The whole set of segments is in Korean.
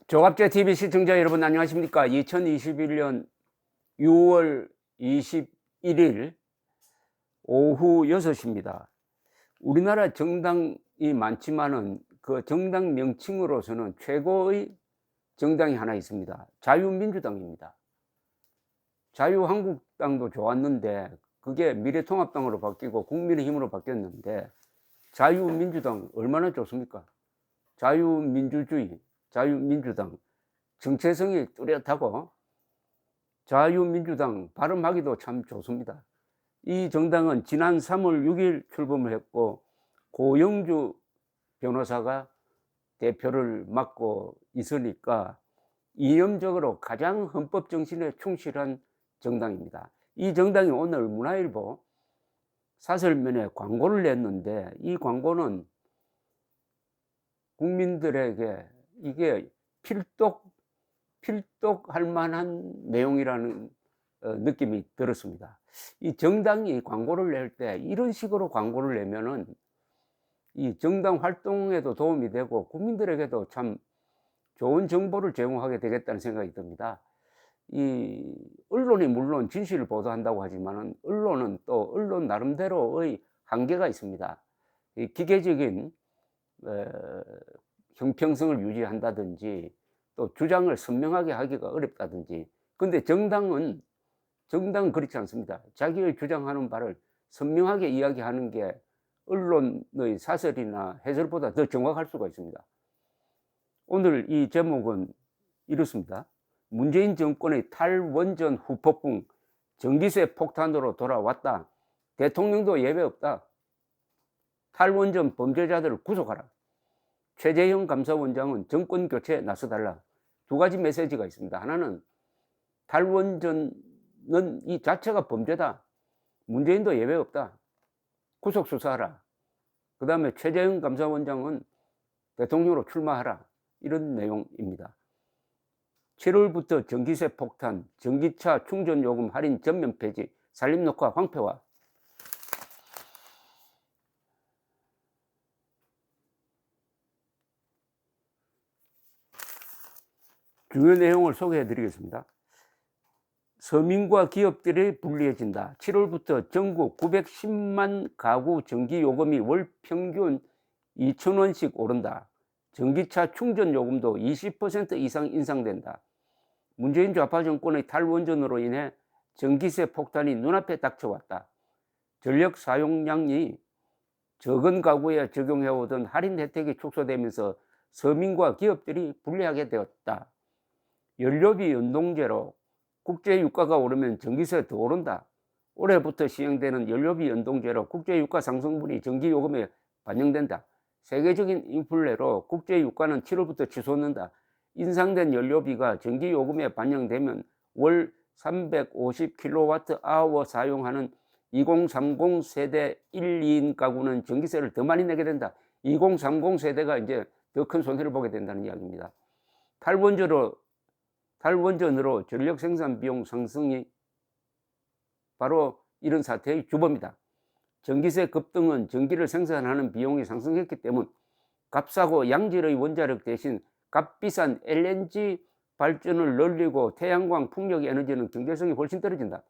조갑제 TV 시청자 여러분 안녕하십니까? 2021년 6월 21일 오후 6시입니다. 우리나라 정당이 많지만은 그 정당 명칭으로서는 최고의 정당이 하나 있습니다. 자유민주당입니다. 자유한국당도 좋았는데 그게 미래통합당으로 바뀌고 국민의힘으로 바뀌었는데 자유민주당 얼마나 좋습니까? 자유민주주의, 자유민주당 정체성이 뚜렷하고 자유민주당 발음하기도 참 좋습니다. 이 정당은 지난 3월 6일 출범을 했고 고영주 변호사가 대표를 맡고 있으니까 이념적으로 가장 헌법 정신에 충실한 정당입니다. 이 정당이 오늘 문화일보 사설면에 광고를 냈는데 이 광고는 국민들에게 이게 필독할 만한 내용이라는 느낌이 들었습니다. 이 정당이 광고를 낼 때 이런 식으로 광고를 내면은 이 정당 활동에도 도움이 되고 국민들에게도 참 좋은 정보를 제공하게 되겠다는 생각이 듭니다. 이 언론이 물론 진실을 보도한다고 하지만은 언론은 또 언론 나름대로의 한계가 있습니다. 이 기계적인 형평성을 유지한다든지 또 주장을 선명하게 하기가 어렵다든지. 근데 정당은 그렇지 않습니다. 자기의 주장하는 바를 선명하게 이야기하는 게 언론의 사설이나 해설보다 더 정확할 수가 있습니다. 오늘 이 제목은 이렇습니다. 문재인 정권의 탈원전 후폭풍, 전기세 폭탄으로 돌아왔다. 대통령도 예외 없다. 탈원전 범죄자들을 구속하라. 최재형 감사원장은 정권 교체에 나서달라. 두 가지 메시지가 있습니다. 하나는 탈원전은 이 자체가 범죄다. 문재인도 예외 없다. 구속 수사하라. 그 다음에 최재형 감사원장은 대통령으로 출마하라. 이런 내용입니다. 7월부터 전기세 폭탄, 전기차 충전 요금 할인 전면 폐지, 산림녹화 황폐화. 주요 내용을 소개해 드리겠습니다. 서민과 기업들이 불리해진다. 7월부터 전국 910만 가구 전기요금이 월 평균 2,000원씩 오른다. 전기차 충전 요금도 20% 이상 인상된다. 문재인 좌파 정권의 탈원전으로 인해 전기세 폭탄이 눈앞에 닥쳐왔다. 전력 사용량이 적은 가구에 적용해오던 할인 혜택이 축소되면서 서민과 기업들이 불리하게 되었다. 연료비 연동제로 국제유가가 오르면 전기세 더 오른다. 올해부터 시행되는 연료비 연동제로 국제유가 상승분이 전기요금에 반영된다. 세계적인 인플레로 국제유가는 7월부터 치솟는다. 인상된 연료비가 전기요금에 반영되면 월 350kWh 사용하는 2030 세대 1, 2인 가구는 전기세를 더 많이 내게 된다. 2030 세대가 이제 더 큰 손해를 보게 된다는 이야기입니다. 탈원전으로 전력 생산 비용 상승이 바로 이런 사태의 주범이다. 전기세 급등은 전기를 생산하는 비용이 상승했기 때문 값싸고 양질의 원자력 대신 값비싼 LNG 발전을 늘리고 태양광 풍력 에너지는 경제성이 훨씬 떨어진다.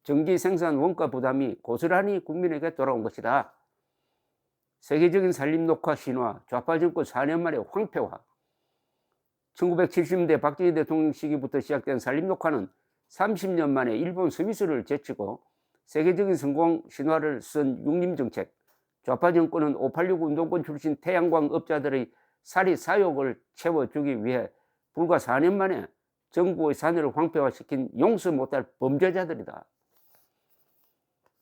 전기 생산 원가 부담이 고스란히 국민에게 돌아온 것이다. 세계적인 산림녹화 신화, 좌파 정권 4년 만에 황폐화. 1970년대 박정희 대통령 시기부터 시작된 산림녹화는 30년 만에 일본 스위스를 제치고 세계적인 성공 신화를 쓴 육림정책. 좌파 정권은 586 운동권 출신 태양광 업자들의 사리 사욕을 채워주기 위해 불과 4년 만에 정부의 산업을 황폐화시킨 용서 못할 범죄자들이다.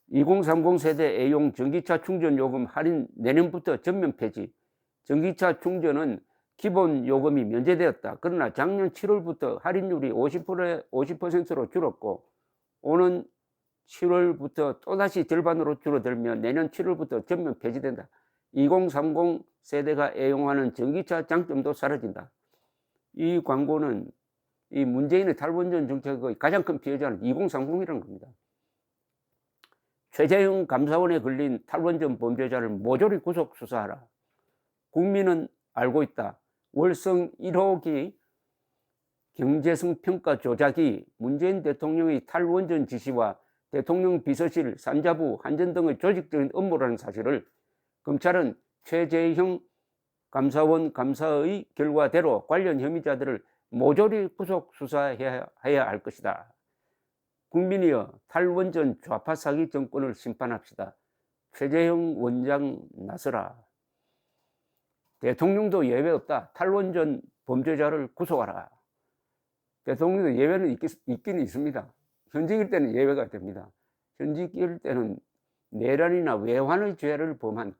2030 세대 A용 전기차 충전 요금 할인 내년부터 전면 폐지. 전기차 충전은 기본 요금이 면제되었다. 그러나 작년 7월부터 할인율이 50%로 줄었고 오는 7월부터 또다시 절반으로 줄어들며 내년 7월부터 전면 폐지된다. 2030 세대가 애용하는 전기차 장점도 사라진다. 이 광고는 이 문재인의 탈원전 정책의 가장 큰 피해자는 2030이라는 겁니다. 최재형 감사원에 걸린 탈원전 범죄자를 모조리 구속 수사하라. 국민은 알고 있다. 월성 1호기 경제성 평가 조작이 문재인 대통령의 탈원전 지시와 대통령 비서실, 산자부, 한전 등의 조직적인 업무라는 사실을 검찰은 최재형 감사원 감사의 결과대로 관련 혐의자들을 모조리 구속 수사해야 할 것이다. 국민이여, 탈원전 좌파 사기 정권을 심판합시다. 최재형 원장 나서라. 대통령도 예외 없다. 탈원전 범죄자를 구속하라. 대통령도 예외는 있긴 있습니다. 현직일 때는 예외가 됩니다. 현직일 때는 내란이나 외환의 죄를 범한,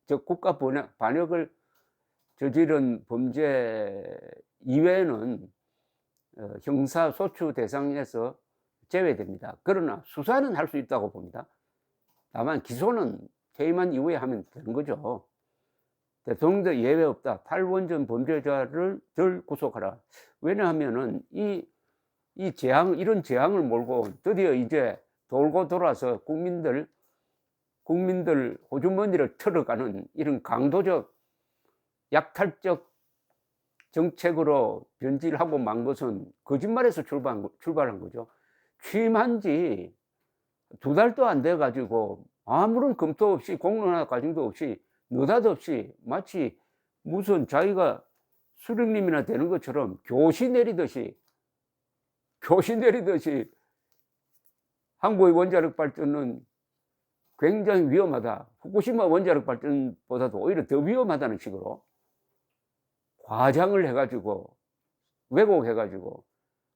즉 국가 반역을 저지른 범죄 이외에는 형사소추 대상에서 제외됩니다. 그러나 수사는 할 수 있다고 봅니다. 다만 기소는 퇴임한 이후에 하면 되는 거죠. 대통령도 예외 없다. 탈원전 범죄자를 덜 구속하라. 왜냐하면은 이런 재앙을 몰고 드디어 이제 돌고 돌아서 국민들 호주머니를 털어가는 이런 강도적 약탈적 정책으로 변질하고 만 것은 거짓말에서 출발한 거죠. 취임한 지 2달도 안 돼 가지고 아무런 검토 없이 공론화 과정도 없이 느닷없이 마치 무슨 자기가 수령님이나 되는 것처럼 교시 내리듯이 한국의 원자력 발전은 굉장히 위험하다. 후쿠시마 원자력 발전보다도 오히려 더 위험하다는 식으로 과장을 해가지고 왜곡해가지고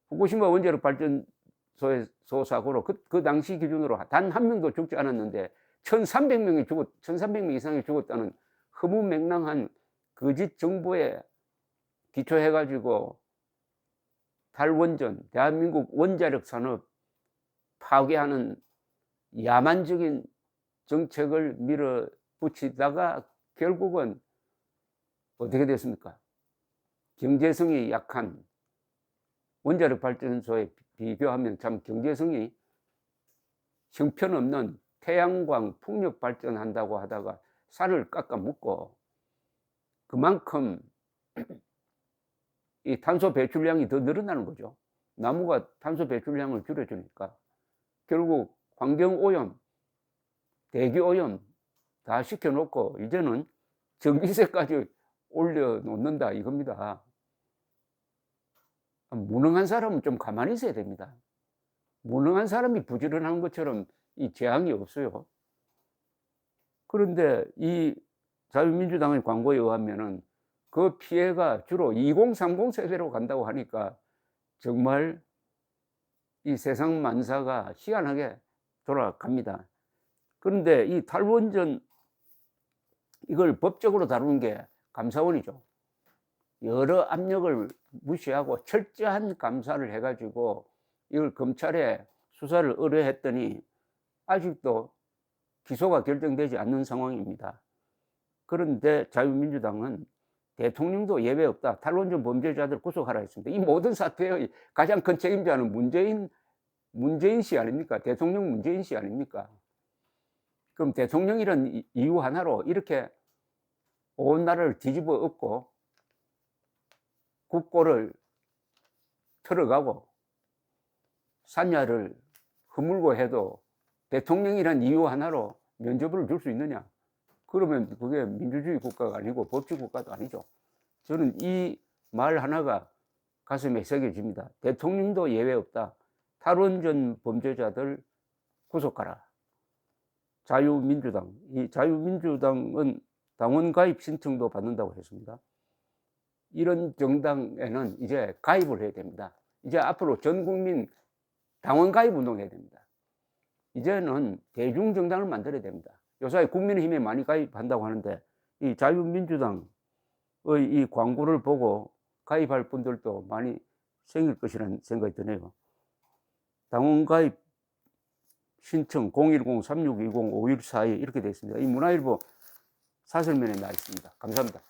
후쿠시마 원자력 발전소 사고로 그 당시 기준으로 단 한 명도 죽지 않았는데 1,300명 이상이 죽었다는 허무맹랑한 거짓 정보에 기초해가지고 탈원전, 대한민국 원자력 산업 파괴하는 야만적인 정책을 밀어붙이다가 결국은 어떻게 됐습니까? 경제성이 약한 원자력 발전소에 비교하면 참 경제성이 형편없는 태양광 풍력 발전한다고 하다가 산을 깎아 묶고 그만큼 이 탄소 배출량이 더 늘어나는 거죠. 나무가 탄소 배출량을 줄여주니까 결국 환경오염, 대기오염 다 시켜놓고 이제는 전기세까지 올려놓는다 이겁니다. 무능한 사람은 좀 가만히 있어야 됩니다. 무능한 사람이 부지런한 것처럼 이 재앙이 없어요. 그런데 이 자유민주당의 광고에 의하면은 그 피해가 주로 2030 세대로 간다고 하니까 정말 이 세상 만사가 희한하게 돌아갑니다. 그런데 이 탈원전 이걸 법적으로 다루는 게 감사원이죠. 여러 압력을 무시하고 철저한 감사를 해가지고 이걸 검찰에 수사를 의뢰했더니 아직도 기소가 결정되지 않는 상황입니다. 그런데 자유민주당은 대통령도 예외 없다. 탈원전 범죄자들 구속하라 했습니다. 이 모든 사태의 가장 큰 책임자는 문재인 씨 아닙니까? 대통령 문재인 씨 아닙니까? 그럼 대통령이란 이유 하나로 이렇게 온 나라를 뒤집어 엎고 국고를 털어가고 산야를 허물고 해도 대통령이란 이유 하나로 면죄부를 줄 수 있느냐? 그러면 그게 민주주의 국가가 아니고 법치 국가도 아니죠. 저는 이 말 하나가 가슴에 새겨집니다. 대통령도 예외 없다. 탈원전 범죄자들 구속하라. 자유민주당, 이 자유민주당은 당원 가입 신청도 받는다고 했습니다. 이런 정당에는 이제 가입을 해야 됩니다. 이제 앞으로 전 국민 당원 가입 운동해야 됩니다. 이제는 대중정당을 만들어야 됩니다. 요새 국민의힘에 많이 가입한다고 하는데 이 자유민주당의 이 광고를 보고 가입할 분들도 많이 생길 것이라는 생각이 드네요. 당원 가입 신청 010-3620-5142 이렇게 되어 있습니다. 이 문화일보 사설면에 나와 있습니다. 감사합니다.